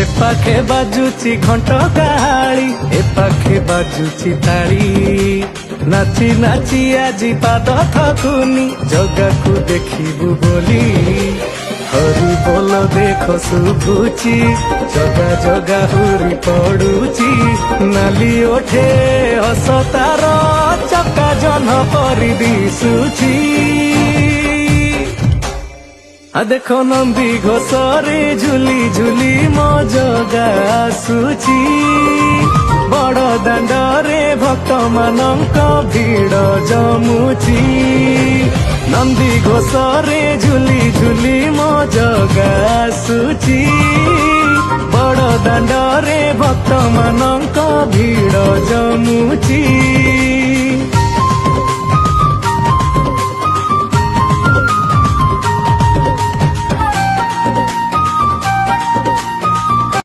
ଏ ପାଖେ ବାଜୁଛି ଘଣ୍ଟ କାହାଳି, ଏ ପାଖେ ବାଜୁଛି ତାଳି। ନାଚି ନାଚି ଆଜି ପାଦ ଥକୁନି, ଜଗାକୁ ଦେଖିବୁ ବୋଲି। ହରି ବୋଲ ଦେଖ ଶୁଭୁଛି, ଜଗା ଜଗା ହୁରି ପଡୁଛି। ନାଲି ଓଠେ ହସ ତାର, ଚକା ଜହ୍ନ ପରି ଦିଶୁଛି। ଦେଖ ନନ୍ଦୀ ଘୋଷରେ ଝୁଲି ଝୁଲି ମୋ ଜଗା ଆସୁଛି। ବଡ଼ ଦାଣ୍ଡରେ ଭକ୍ତ ମାନଙ୍କ ଭିଡ଼ ଜମୁଛି। ନନ୍ଦୀ ଘୋଷରେ ଝୁଲି ଝୁଲି ମୋ ଜଗା ଆସୁଛି। ବଡ଼ ଦାଣ୍ଡରେ ଭକ୍ତ ମାନଙ୍କ ଭିଡ଼ ଜମୁଛି।